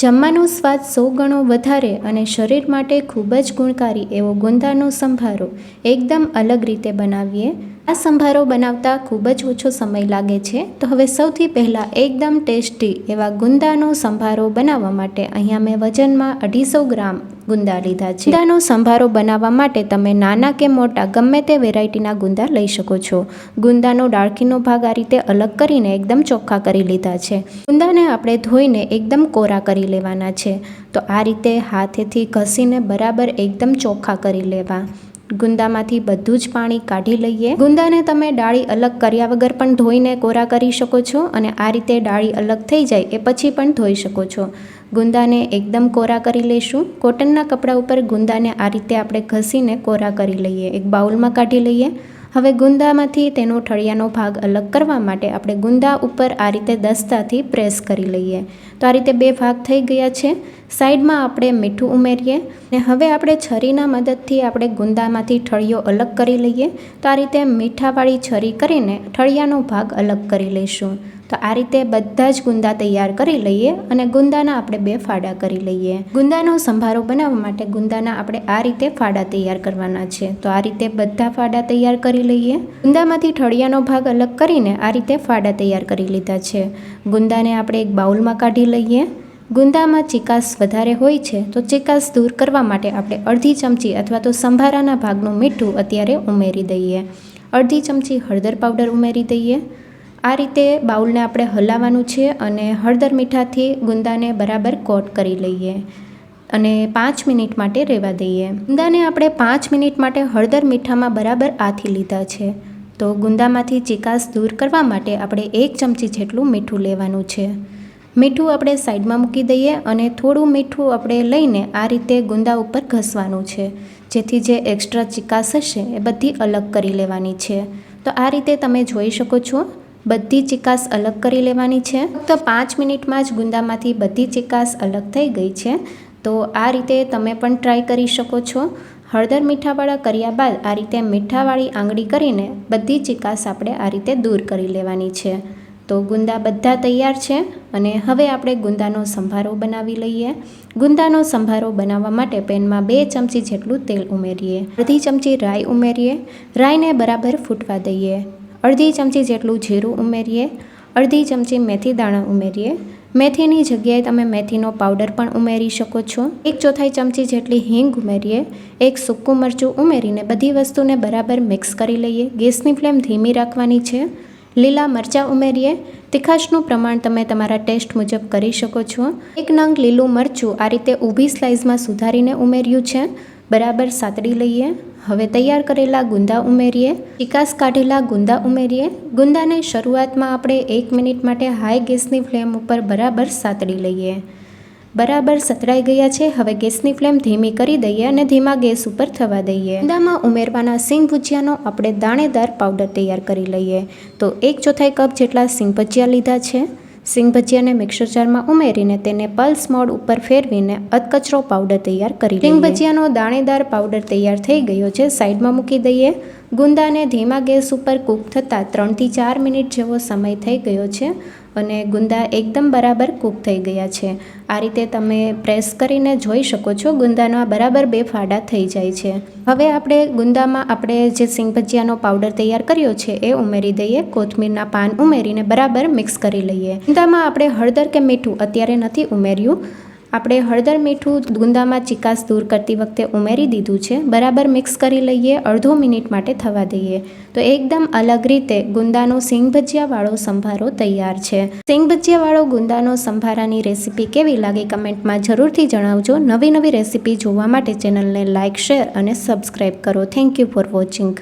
જમવાનો સ્વાદ 100 ગણો વધારે અને શરીર માટે ખૂબ જ ગુણકારી એવો ગુંદાનો સંભારો એકદમ અલગ રીતે બનાવીએ। આ સંભારો બનાવતા ખૂબ જ ઓછો સમય લાગે છે। તો હવે સૌથી પહેલાં એકદમ ટેસ્ટી એવા ગુંદાનો સંભારો બનાવવા માટે અહીંયા મેં વજનમાં 250 ગ્રામ ગુંદા લીધા છે। ગુંદાનો સંભારો બનાવવા માટે તમે નાના કે મોટા ગમે તે વેરાયટીના ગુંદા લઈ શકો છો। ગુંદાનો ડાળખીનો ભાગ આ રીતે અલગ કરીને એકદમ ચોખ્ખા કરી લીધા છે। ગુંદાને આપણે ધોઈને એકદમ કોરા કરી લેવાના છે। તો આ રીતે હાથેથી ઘસીને બરાબર એકદમ ચોખ્ખા કરી લેવા। ગુંદામાંથી બધું જ પાણી કાઢી લઈએ। ગુંદાને તમે ડાળી અલગ કર્યા વગર પણ ધોઈને કોરા કરી શકો છો અને આ રીતે ડાળી અલગ થઈ જાય એ પછી પણ ધોઈ શકો છો। ગુંદાને એકદમ કોરા કરી લઈશું। કોટનના કપડા ઉપર ગુંદાને આ રીતે આપણે ઘસીને કોરા કરી લઈએ। એક બાઉલમાં કાઢી લઈએ। હવે ગુંદામાંથી તેનો ઠળિયાનો ભાગ અલગ કરવા માટે આપણે ગુંદા ઉપર આ રીતે દસ્તાથી પ્રેસ કરી લઈએ। તો આ રીતે બે ભાગ થઈ ગયા છે। સાઈડમાં આપણે મીઠું ઉમેરીએ અને હવે આપણે છરીના મદદથી આપણે ગુંદામાંથી ઠળિયો અલગ કરી લઈએ। તો આ રીતે મીઠાવાળી છરી કરીને ઠળિયાનો ભાગ અલગ કરી લઈશું। તો આ રીતે બધા જ ગુંદા તૈયાર કરી લઈએ અને ગુંદાના આપણે 2 ફાડા કરી લઈએ। ગુંદાનો સંભારો બનાવવા માટે ગુંદાના આપણે આ રીતે ફાડા તૈયાર કરવાના છે। તો આ રીતે બધા ફાડા તૈયાર કરી લઈએ। ગુંદામાંથી ઠળિયાનો ભાગ અલગ કરીને આ રીતે ફાડા તૈયાર કરી લીધા છે। ગુંદાને આપણે એક બાઉલમાં કાઢી લઈએ। ગુંદામાં ચીકાશ વધારે હોય છે તો ચીકાશ દૂર કરવા માટે આપણે અડધી ચમચી અથવા તો સંભારાના ભાગનું મીઠું અત્યારે ઉમેરી દઈએ। અડધી ચમચી હળદર પાવડર ઉમેરી દઈએ। આ રીતે બાઉલને આપણે હલાવવાનું છે અને હળદર મીઠાથી ગુંદાને બરાબર કોટ કરી લઈએ અને 5 મિનિટ માટે રહેવા દઈએ। ગુંદાને આપણે 5 મિનિટ માટે હળદર મીઠામાં બરાબર આથી લીધા છે। તો ગુંદામાંથી ચીકાશ દૂર કરવા માટે આપણે 1 ચમચી જેટલું મીઠું લેવાનું છે। મીઠું આપણે સાઈડમાં મૂકી દઈએ અને થોડું મીઠું આપણે લઈને આ રીતે ગુંદા ઉપર ઘસવાનું છે, જેથી જે એક્સ્ટ્રા ચીકાશ હશે એ બધી અલગ કરી લેવાની છે। તો આ રીતે તમે જોઈ શકો છો બધી ચીકાશ અલગ કરી લેવાની છે। ફક્ત 5 મિનિટમાં જ ગુંદામાંથી બધી ચીકાશ અલગ થઈ ગઈ છે। તો આ રીતે તમે પણ ટ્રાય કરી શકો છો। હળદર મીઠાવાળા કર્યા બાદ આ રીતે મીઠાવાળી આંગળી કરીને બધી ચીકાશ આપણે આ રીતે દૂર કરી લેવાની છે। તો ગુંદા બધા તૈયાર છે અને હવે આપણે ગુંદાનો સંભારો બનાવી લઈએ। ગુંદાનો સંભારો બનાવવા માટે પેનમાં 2 ચમચી જેટલું તેલ ઉમેરીએ। અડધી ચમચી રાઈ ઉમેરીએ। રાઈને બરાબર ફૂટવા દઈએ। અડધી ચમચી જેટલું જીરું ઉમેરીએ। અડધી ચમચી મેથી દાણા ઉમેરીએ। મેથીની જગ્યાએ તમે મેથીનો પાવડર પણ ઉમેરી શકો છો। 1/4 ચમચી જેટલી હિંગ ઉમેરીએ। એક સૂકું મરચું ઉમેરીને બધી વસ્તુને બરાબર મિક્સ કરી લઈએ। ગેસની ફ્લેમ ધીમી રાખવાની છે। લીલા મરચાં ઉમેરીએ। તીખાશનું પ્રમાણ તમે તમારા ટેસ્ટ મુજબ કરી શકો છો। 1 નંગ લીલું મરચું આ રીતે ઊભી સ્લાઇસમાં સુધારીને ઉમેર્યું છે। બરાબર સાતડી લઈએ। હવે તૈયાર કરેલા ગુંદા ઉમેરીએ। ચીકાશ કાઢેલા ગુંદા ઉમેરીએ। ગુંદાને શરૂઆતમાં આપણે 1 મિનિટ માટે હાઈ ગેસની ફ્લેમ ઉપર બરાબર સાતડી લઈએ। બરાબર સતળાઈ ગયા છે। હવે ગેસની ફ્લેમ ધીમી કરી દઈએ અને ધીમા ગેસ ઉપર થવા દઈએ। ગુંદામાં ઉમેરવાના સિંગ ભજીયાનો આપણે દાણેદાર પાવડર તૈયાર કરી લઈએ। તો 1/4 કપ જેટલા સિંગ ભજીયા લીધા છે। સિંગ ભજીયાને મિક્સર જારમાં ઉમેરીને તેને પલ્સ મોડ ઉપર ફેરવીને અધકચરો પાવડર તૈયાર કરી લઈએ। સિંગ ભજીયાનો દાણેદાર પાવડર તૈયાર થઈ ગયો છે, સાઈડમાં મૂકી દઈએ। ગુંદાને ધીમા ગેસ ઉપર કૂક થતાં 3 થી 4 મિનિટ જેવો સમય થઈ ગયો છે અને ગુંદા એકદમ બરાબર કૂક થઈ ગયા છે। આ રીતે તમે પ્રેસ કરીને જોઈ શકો છો ગુંદાના બરાબર 2 ફાડા થઈ જાય છે। હવે આપણે ગુંદામાં આપણે જે સિંગ ભજીયાનો પાવડર તૈયાર કર્યો છે એ ઉમેરી દઈએ। કોથમીરના પાન ઉમેરીને બરાબર મિક્સ કરી લઈએ। ગુંદામાં આપણે હળદર કે મીઠું અત્યારે નથી ઉમેર્યું। આપણે હળદર મીઠું ગુંદામાં ચીકાશ દૂર કરતી વખતે ઉમેરી દીધું છે। બરાબર મિક્સ કરી લઈએ। અડધો મિનિટ માટે થવા દઈએ। તો એકદમ અલગ રીતે ગુંદાનો સિંગ ભજીયાવાળો સંભારો તૈયાર છે। સિંગ ભજીયાવાળો ગુંદાનો સંભારાની રેસીપી કેવી લાગી કમેન્ટમાં જરૂરથી જણાવજો। નવી રેસીપી જોવા માટે ચેનલને લાઇક, શેર અને સબસ્ક્રાઈબ કરો। Thank you for watching.